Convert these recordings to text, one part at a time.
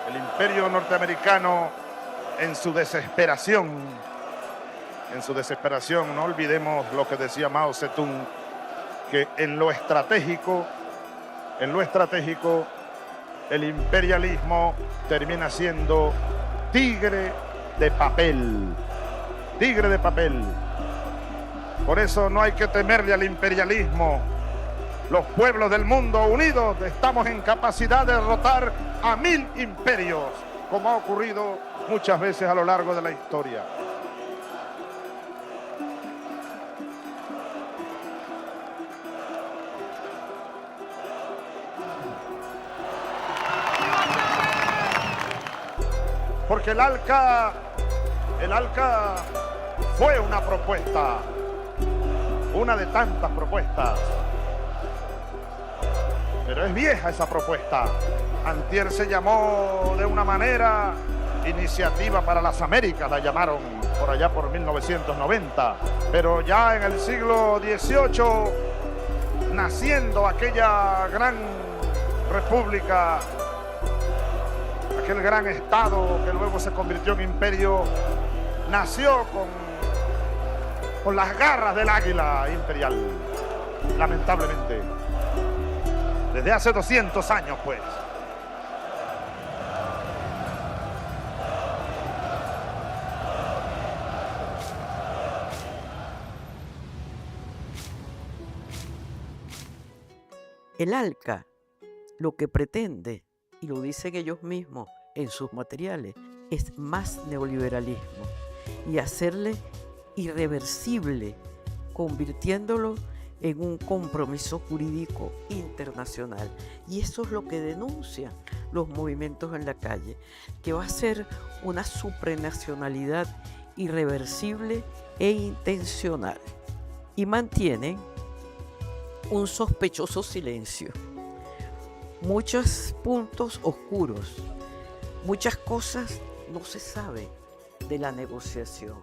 El imperio norteamericano en su desesperación, no olvidemos lo que decía Mao Zedong, que en lo estratégico, el imperialismo termina siendo tigre de papel. Tigre de papel. Por eso no hay que temerle al imperialismo. Los pueblos del mundo unidos estamos en capacidad de derrotar a 1000 imperios, como ha ocurrido muchas veces a lo largo de la historia. Porque el ALCA fue una propuesta, una de tantas propuestas. Pero es vieja esa propuesta. Antier se llamó de una manera, Iniciativa para las Américas, la llamaron por allá por 1990. Pero ya en el siglo XVIII, naciendo aquella gran república, aquel gran estado que luego se convirtió en imperio, nació con las garras del águila imperial, lamentablemente. Desde hace 200 años, pues. El ALCA lo que pretende, y lo dicen ellos mismos en sus materiales, es más neoliberalismo y hacerle irreversible, convirtiéndolo en un compromiso jurídico internacional. Y eso es lo que denuncian los movimientos en la calle, que va a ser una supranacionalidad irreversible e intencional. Y mantienen un sospechoso silencio, muchos puntos oscuros, muchas cosas no se sabe de la negociación,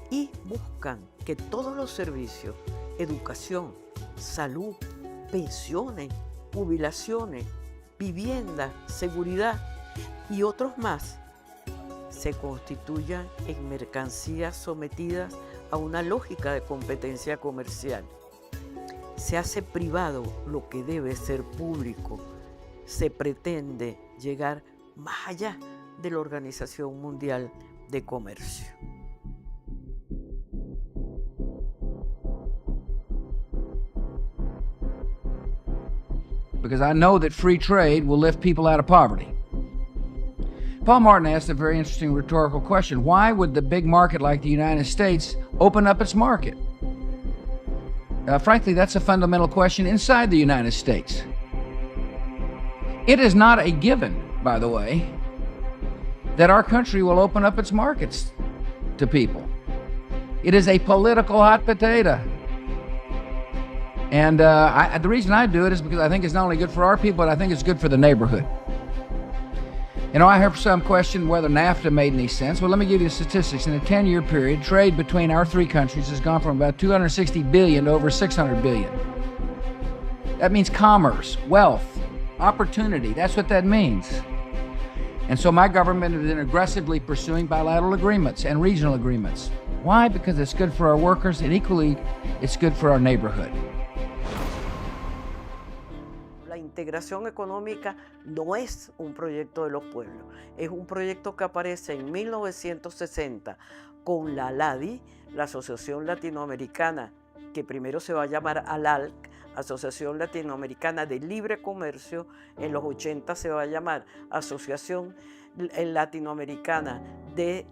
y buscan que todos los servicios, educación, salud, pensiones, jubilaciones, vivienda, seguridad y otros más, se constituyan en mercancías sometidas a una lógica de competencia comercial. Se hace privado lo que debe ser público. Se pretende llegar más allá de la Organización Mundial de Comercio. Because I know that free trade will lift people out of poverty. Paul Martin asked a very interesting rhetorical question. Why would the big market like the United States open up its market? Frankly, that's a fundamental question inside the United States. It is not a given, by the way, that our country will open up its markets to people. It is a political hot potato. And the reason I do it is because I think it's not only good for our people, but I think it's good for the neighborhood. You know, I heard some question whether NAFTA made any sense. Well, let me give you the statistics. In a 10-year period, trade between our three countries has gone from about 260 billion to over 600 billion. That means commerce, wealth, opportunity. That's what that means. And so my government has been aggressively pursuing bilateral agreements and regional agreements. Why? Because it's good for our workers, and equally, it's good for our neighborhood. La integración económica no es un proyecto de los pueblos, es un proyecto que aparece en 1960 con la ALADI, la Asociación Latinoamericana, que primero se va a llamar ALALC, Asociación Latinoamericana de Libre Comercio. En los 80 se va a llamar Asociación Latinoamericana de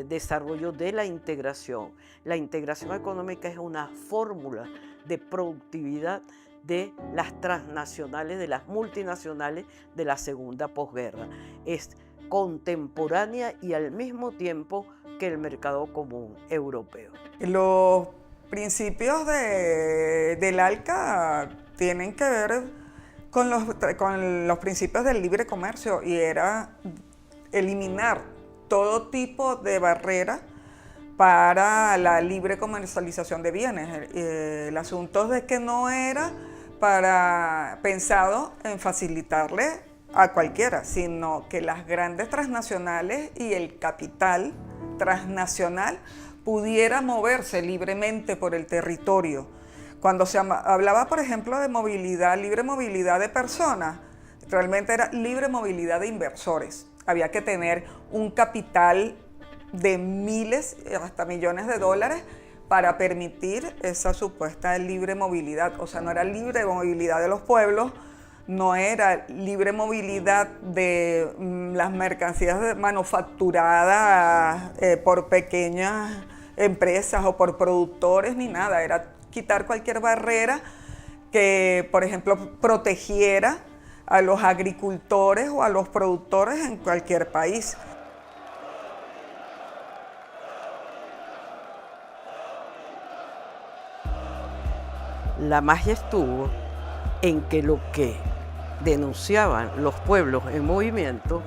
Desarrollo de la Integración. La integración económica es una fórmula de productividad de las transnacionales, de las multinacionales de la segunda posguerra. Es contemporánea y al mismo tiempo que el mercado común europeo. Los principios del ALCA tienen que ver con los principios del libre comercio, y era eliminar todo tipo de barreras para la libre comercialización de bienes. El asunto es de que no era pensado en facilitarle a cualquiera, sino que las grandes transnacionales y el capital transnacional pudiera moverse libremente por el territorio. Cuando se hablaba, por ejemplo, de movilidad, libre movilidad de personas, realmente era libre movilidad de inversores. Había que tener un capital de miles hasta millones de dólares para permitir esa supuesta libre movilidad. O sea, no era libre movilidad de los pueblos, no era libre movilidad de las mercancías manufacturadas por pequeñas empresas o por productores, ni nada. Era quitar cualquier barrera que, por ejemplo, protegiera a los agricultores o a los productores en cualquier país. La magia estuvo en que lo que denunciaban los pueblos en movimiento,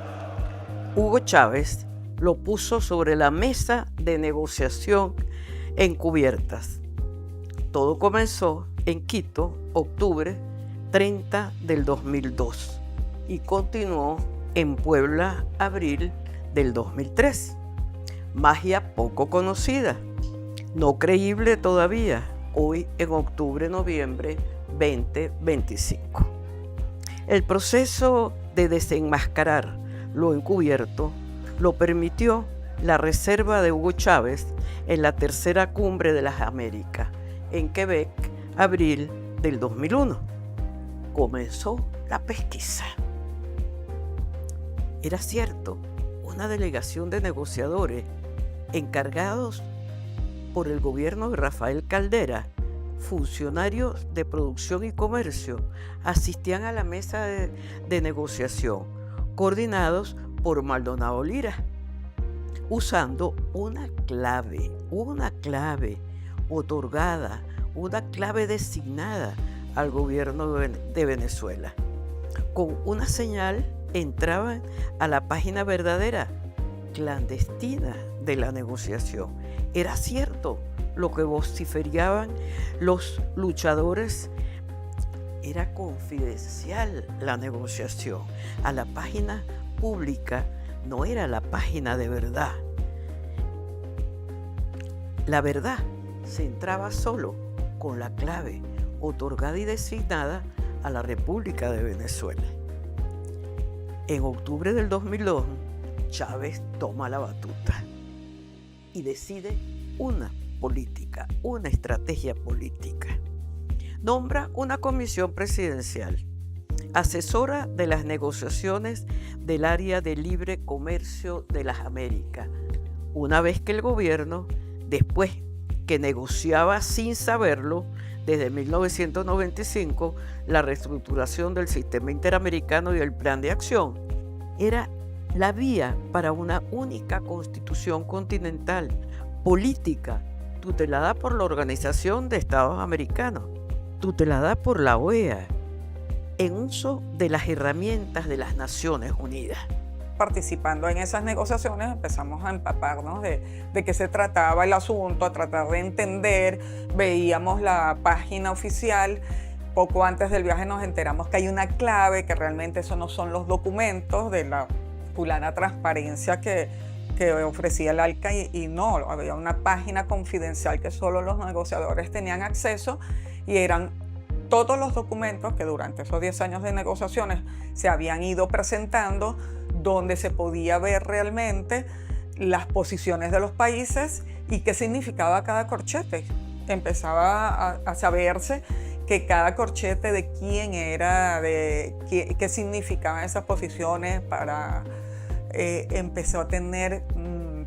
Hugo Chávez lo puso sobre la mesa de negociación encubiertas. Todo comenzó en Quito, octubre 30 del 2002 y continuó en Puebla, abril del 2003. Magia poco conocida, no creíble todavía, hoy en octubre-noviembre 2025. El proceso de desenmascarar lo encubierto lo permitió la reserva de Hugo Chávez en la tercera cumbre de las Américas, en Quebec, abril del 2001. Comenzó la pesquisa. Era cierto, una delegación de negociadores encargados por el gobierno de Rafael Caldera, funcionarios de producción y comercio, asistían a la mesa de negociación, coordinados por Maldonado Lira, usando una clave otorgada, una clave designada al gobierno de Venezuela. Con una señal entraban a la página verdadera, clandestina de la negociación. Era cierto lo que vociferaban los luchadores. Era confidencial la negociación. A la página pública no era la página de verdad. La verdad se entraba solo con la clave otorgada y designada a la República de Venezuela. En octubre del 2002, Chávez toma la batuta y decide una estrategia política. Nombra una comisión presidencial, asesora de las negociaciones del área de libre comercio de las Américas, una vez que el gobierno, después que negociaba sin saberlo, desde 1995, la reestructuración del sistema interamericano y el plan de acción, era la vía para una única constitución continental, política, tutelada por la Organización de Estados Americanos, tutelada por la OEA, en uso de las herramientas de las Naciones Unidas. Participando en esas negociaciones empezamos a empaparnos de qué se trataba el asunto, a tratar de entender, veíamos la página oficial. Poco antes del viaje nos enteramos que hay una clave, que realmente eso no son los documentos de la fulana transparencia que ofrecía el ALCA y no, había una página confidencial que solo los negociadores tenían acceso y eran todos los documentos que durante esos 10 años de negociaciones se habían ido presentando, donde se podía ver realmente las posiciones de los países y qué significaba cada corchete. Empezaba a saberse que cada corchete de quién era, de qué significaban esas posiciones, empezó a tener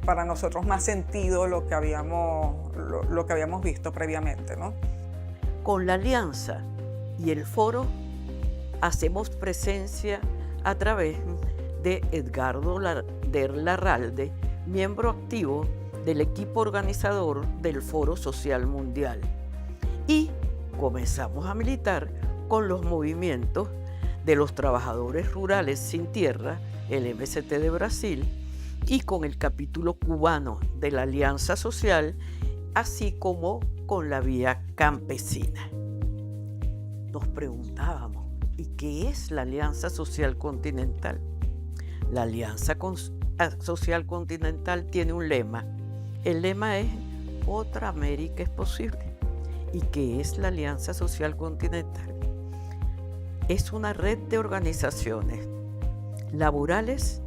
para nosotros más sentido lo que habíamos visto previamente, ¿no? Con la alianza y el foro hacemos presencia a través de Edgardo Der Larralde, miembro activo del equipo organizador del Foro Social Mundial. Y comenzamos a militar con los movimientos de los trabajadores rurales sin tierra, el MST de Brasil, y con el capítulo cubano de la Alianza Social, así como con la Vía Campesina. Nos preguntábamos, ¿Y qué es la Alianza Social Continental? La Alianza Social Continental tiene un lema. El lema es "Otra América es posible". ¿Y qué es la Alianza Social Continental? Es una red de organizaciones laborales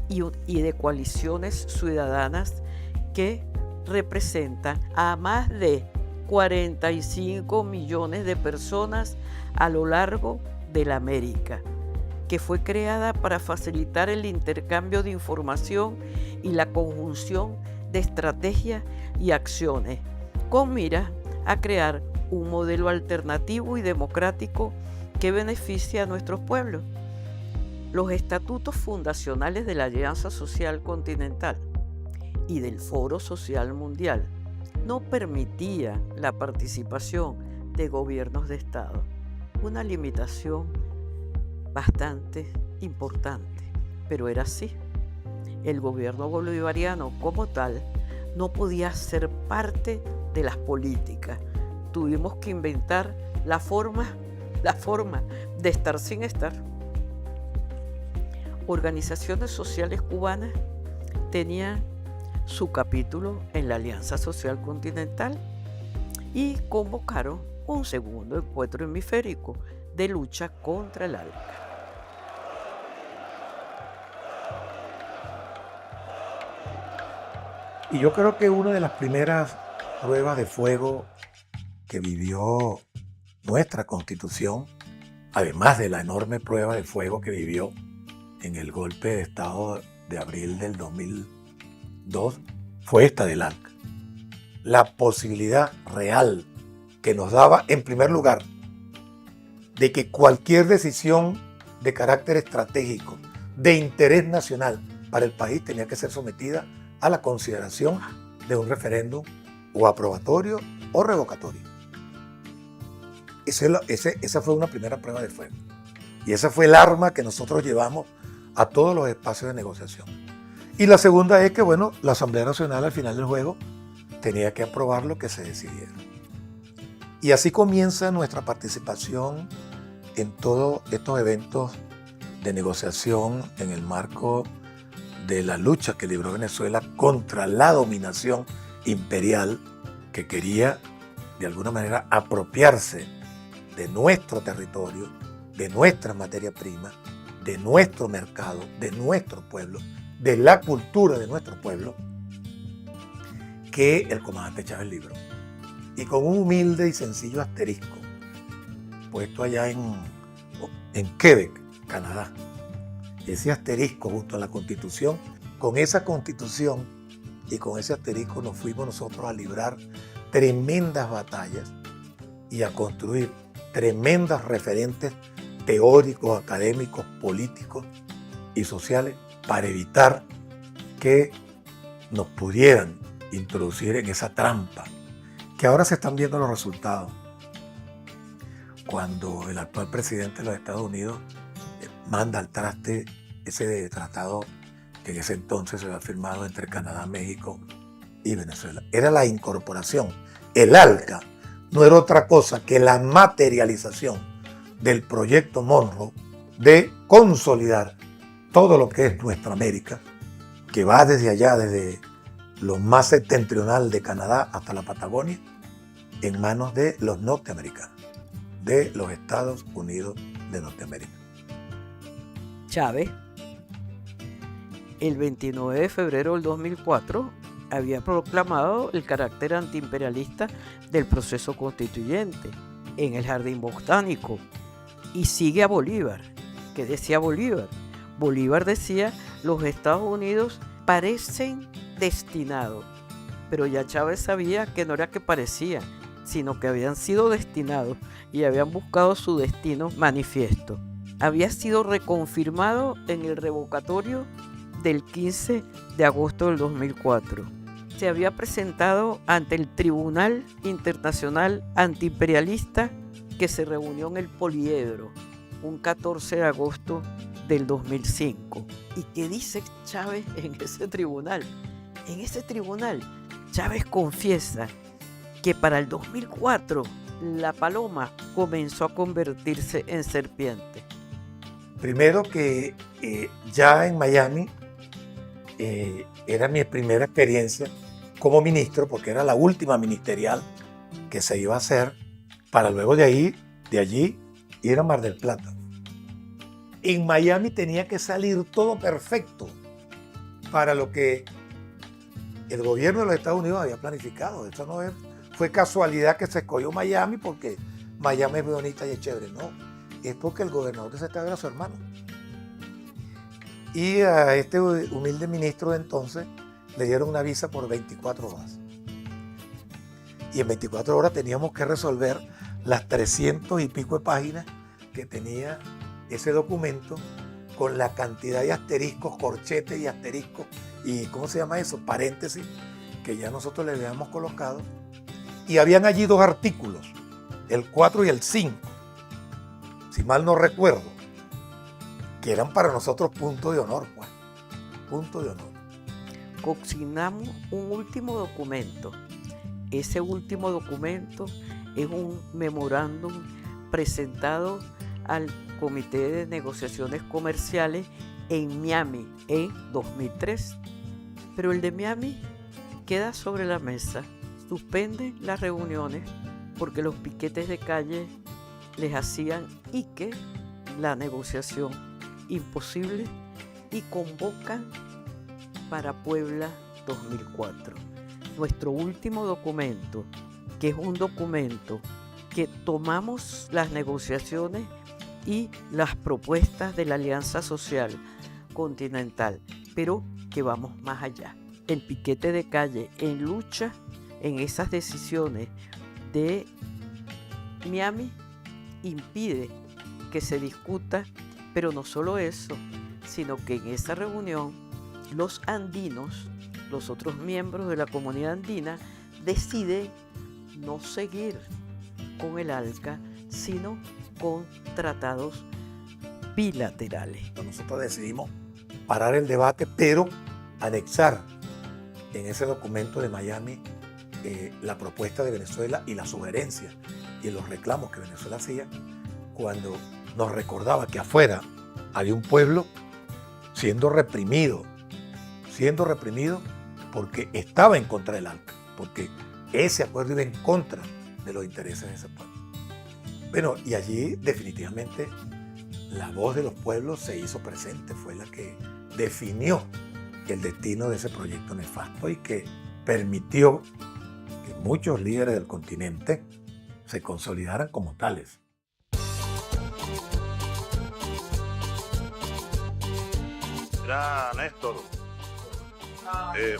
y de coaliciones ciudadanas que representan a más de 45 millones de personas a lo largo de la América, que fue creada para facilitar el intercambio de información y la conjunción de estrategias y acciones, con mira a crear un modelo alternativo y democrático que beneficie a nuestros pueblos. Los estatutos fundacionales de la Alianza Social Continental y del Foro Social Mundial no permitían la participación de gobiernos de Estado, una limitación bastante importante, pero era así. El gobierno bolivariano como tal no podía ser parte de las políticas. Tuvimos que inventar la forma de estar sin estar. Organizaciones sociales cubanas tenían su capítulo en la Alianza Social Continental y convocaron un segundo encuentro hemisférico de lucha contra el ALCA. Y yo creo que una de las primeras pruebas de fuego que vivió nuestra Constitución, además de la enorme prueba de fuego que vivió en el golpe de Estado de abril del 2002, fue esta del ALCA. La posibilidad real que nos daba, en primer lugar, de que cualquier decisión de carácter estratégico, de interés nacional para el país, tenía que ser sometida a la consideración de un referéndum o aprobatorio o revocatorio. Esa fue una primera prueba de fuego. Y esa fue el arma que nosotros llevamos a todos los espacios de negociación. Y la segunda es que, bueno, la Asamblea Nacional al final del juego tenía que aprobar lo que se decidiera. Y así comienza nuestra participación en todos estos eventos de negociación en el marco de la lucha que libró Venezuela contra la dominación imperial que quería, de alguna manera, apropiarse de nuestro territorio, de nuestra materia prima, de nuestro mercado, de nuestro pueblo, de la cultura de nuestro pueblo, que el comandante Chávez libró. Y con un humilde y sencillo asterisco, puesto allá en Quebec, Canadá. Ese asterisco junto a la Constitución, con esa Constitución y con ese asterisco nos fuimos nosotros a librar tremendas batallas y a construir tremendos referentes teóricos, académicos, políticos y sociales para evitar que nos pudieran introducir en esa trampa, que ahora se están viendo los resultados. Cuando el actual presidente de los Estados Unidos manda al traste ese tratado que en ese entonces se había firmado entre Canadá, México y Venezuela. Era la incorporación. El ALCA no era otra cosa que la materialización del proyecto Monroe de consolidar todo lo que es nuestra América, que va desde allá, desde lo más septentrional de Canadá hasta la Patagonia, en manos de los norteamericanos, de los Estados Unidos de Norteamérica. Chávez, el 29 de febrero del 2004, había proclamado el carácter antiimperialista del proceso constituyente en el Jardín Botánico y sigue a Bolívar. ¿Qué decía Bolívar? Bolívar decía: los Estados Unidos parecen destinados, pero ya Chávez sabía que no era que parecían, sino que habían sido destinados y habían buscado su destino manifiesto. Había sido reconfirmado en el revocatorio del 15 de agosto del 2004. Se había presentado ante el Tribunal Internacional Antiimperialista que se reunió en el Poliedro un 14 de agosto del 2005. ¿Y qué dice Chávez en ese tribunal? En ese tribunal, Chávez confiesa que para el 2004 la paloma comenzó a convertirse en serpiente? Primero que ya en Miami era mi primera experiencia como ministro, porque era la última ministerial que se iba a hacer, para luego de allí ir a Mar del Plata. En Miami tenía que salir todo perfecto para lo que el gobierno de los Estados Unidos había planificado. Esto no fue casualidad que se escogió Miami porque Miami es bonita y es chévere. No, es porque el gobernador de ese estado era su hermano. Y a este humilde ministro de entonces le dieron una visa por 24 horas. Y en 24 horas teníamos que resolver las 300 y pico de páginas que tenía ese documento, con la cantidad de asteriscos, corchetes y asteriscos y ¿cómo se llama eso? Paréntesis, que ya nosotros le habíamos colocado. Y habían allí 2 artículos, el 4 y el 5, si mal no recuerdo, que eran para nosotros punto de honor, pues, punto de honor. Consignamos un último documento. Ese último documento es un memorándum presentado al Comité de Negociaciones Comerciales en Miami en 2003. Pero el de Miami queda sobre la mesa. Suspenden las reuniones porque los piquetes de calle les hacían la negociación imposible, y convocan para Puebla 2004. Nuestro último documento, que es un documento que tomamos las negociaciones y las propuestas de la Alianza Social Continental, pero que vamos más allá. El piquete de calle en lucha en esas decisiones de Miami impide que se discuta, pero no solo eso, sino que en esa reunión los andinos, los otros miembros de la comunidad andina, deciden no seguir con el ALCA, sino con tratados bilaterales. Nosotros decidimos parar el debate, pero anexar en ese documento de Miami la propuesta de Venezuela y la sugerencia y los reclamos que Venezuela hacía, cuando nos recordaba que afuera había un pueblo siendo reprimido porque estaba en contra del ALCA, porque ese acuerdo iba en contra de los intereses de ese pueblo. Bueno, y allí definitivamente la voz de los pueblos se hizo presente, fue la que definió el destino de ese proyecto nefasto y que permitió que muchos líderes del continente se consolidaran como tales. Era Néstor,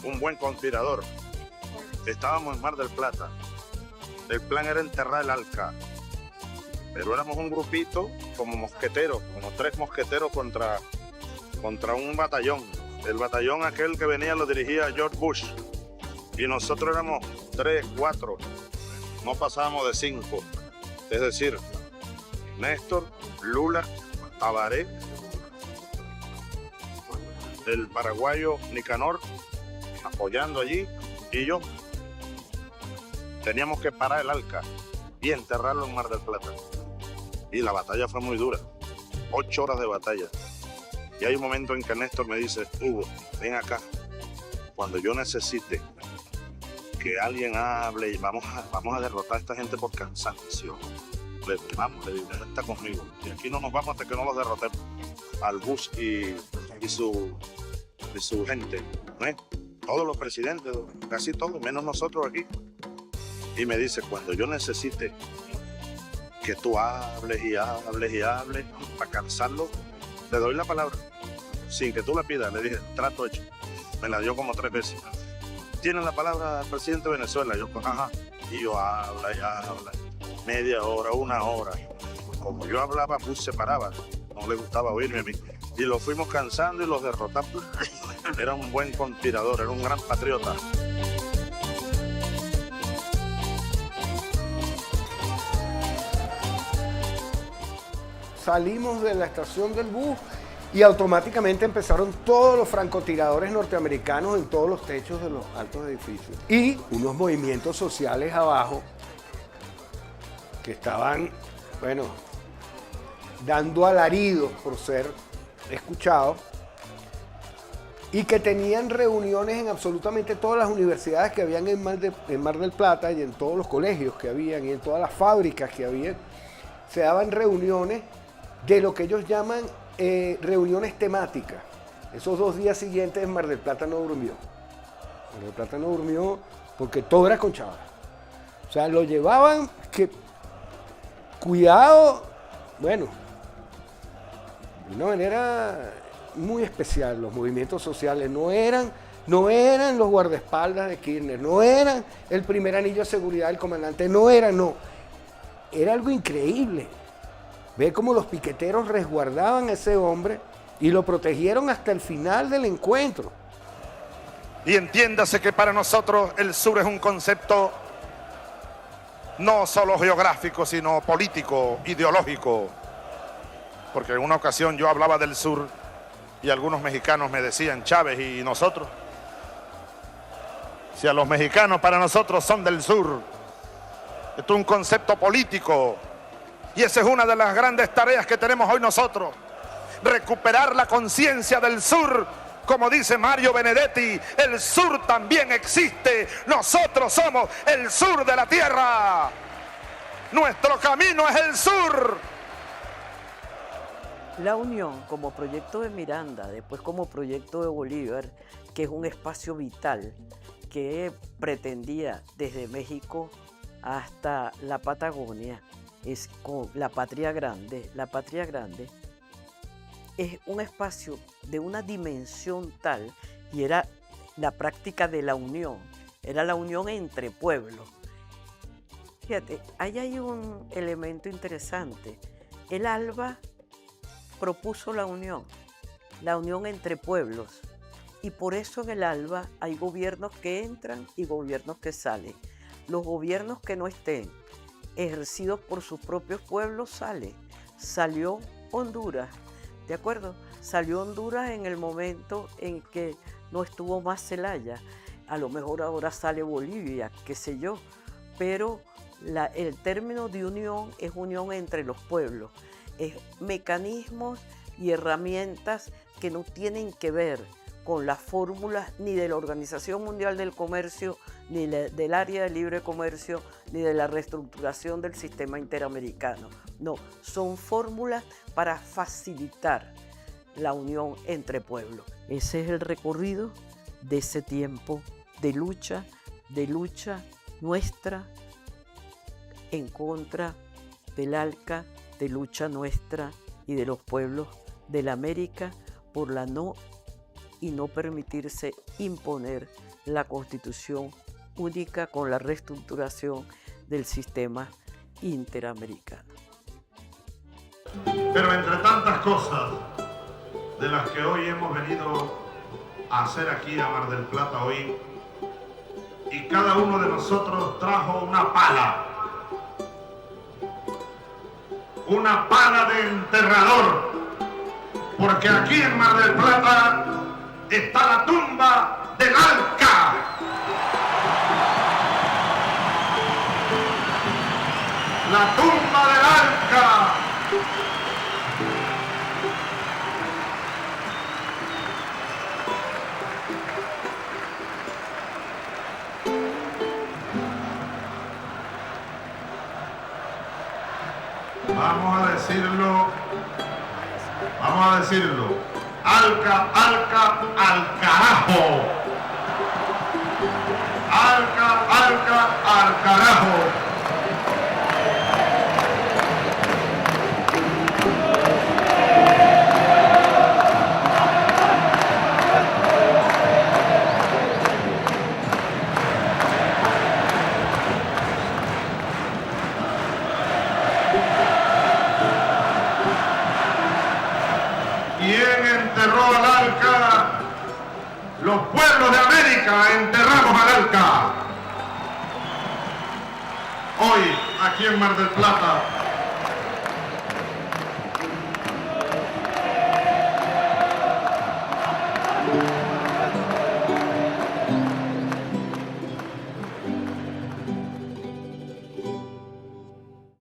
un buen conspirador. Estábamos en Mar del Plata. El plan era enterrar el ALCA, pero éramos un grupito como mosqueteros, como 3 mosqueteros contra un batallón. El batallón aquel que venía lo dirigía George Bush, y nosotros éramos 3, 4, no pasábamos de 5. Es decir, Néstor, Lula, Tabaré, el paraguayo Nicanor apoyando allí, y yo. Teníamos que parar el ALCA y enterrarlo en Mar del Plata. Y la batalla fue muy dura, 8 horas de batalla. Y hay un momento en que Néstor me dice: Hugo, ven acá, cuando yo necesite que alguien hable y vamos a derrotar a esta gente por cansancio. Le digo, está conmigo. Y aquí no nos vamos hasta que no los derrotemos. Al Bush y su gente, ¿no? Todos los presidentes, casi todos, menos nosotros aquí. Y me dice: cuando yo necesite que tú hables y hables y hables para cansarlo, le doy la palabra, sin que tú la pidas. Le dije: trato hecho. Me la dio como 3 veces. ¿Tiene la palabra el presidente de Venezuela? Yo, ajá. Y yo habla y habla. Media hora, 1 hora. Como yo hablaba, Bush se paraba. No le gustaba oírme a mí. Y lo fuimos cansando y los derrotamos. Era un buen conspirador, era un gran patriota. Salimos de la estación del bus y automáticamente empezaron todos los francotiradores norteamericanos en todos los techos de los altos edificios. Y unos movimientos sociales abajo que estaban, bueno, dando alaridos por ser escuchados, y que tenían reuniones en absolutamente todas las universidades que habían en Mar del Plata y en todos los colegios que habían y en todas las fábricas que había. Se daban reuniones de lo que ellos llaman reuniones temáticas. Esos 2 días siguientes Mar del Plata no durmió. Mar del Plata no durmió porque todo era con Chávez. O sea, lo llevaban que, cuidado, bueno, de una manera muy especial. Los movimientos sociales no eran los guardaespaldas de Kirchner, no eran el primer anillo de seguridad del comandante, era algo increíble. Ve cómo los piqueteros resguardaban a ese hombre y lo protegieron hasta el final del encuentro. Y entiéndase que para nosotros el sur es un concepto no solo geográfico, sino político, ideológico. Porque en una ocasión yo hablaba del sur y algunos mexicanos me decían, Chávez, ¿y nosotros? Si a los mexicanos para nosotros son del sur. Esto es un concepto político. Y esa es una de las grandes tareas que tenemos hoy nosotros. Recuperar la conciencia del sur. Como dice Mario Benedetti, el sur también existe. Nosotros somos el sur de la tierra. Nuestro camino es el sur. La Unión, como proyecto de Miranda, después como proyecto de Bolívar, que es un espacio vital que pretendía desde México hasta la Patagonia, es con la Patria Grande. La Patria Grande es un espacio de una dimensión tal, y era la práctica de la unión, era la unión entre pueblos. Fíjate, ahí hay un elemento interesante. El ALBA propuso la unión entre pueblos, y por eso en el ALBA hay gobiernos que entran y gobiernos que salen. Los gobiernos que no estén ejercidos por sus propios pueblos salió Honduras, ¿de acuerdo? Salió Honduras en el momento en que no estuvo más Zelaya. A lo mejor ahora sale Bolivia, qué sé yo, pero el término de unión es unión entre los pueblos. Es mecanismos y herramientas que no tienen que ver con las fórmulas ni de la Organización Mundial del Comercio, ni del área de libre comercio, ni de la reestructuración del sistema interamericano. No, son fórmulas para facilitar la unión entre pueblos. Ese es el recorrido de ese tiempo de lucha nuestra en contra del ALCA, de lucha nuestra y de los pueblos de la América por la no permitirse imponer la Constitución única con la reestructuración del sistema interamericano. Pero entre tantas cosas de las que hoy hemos venido a hacer aquí a Mar del Plata hoy, y cada uno de nosotros trajo una pala de enterrador, porque aquí en Mar del Plata está la tumba del ALCA. La tumba del ALCA. Vamos a decirlo. ALCA, ALCA, al carajo. ALCA, ALCA, al carajo. ¿Quién enterró al ALCA? Los pueblos de América enterramos al ALCA. Hoy, aquí en Mar del Plata,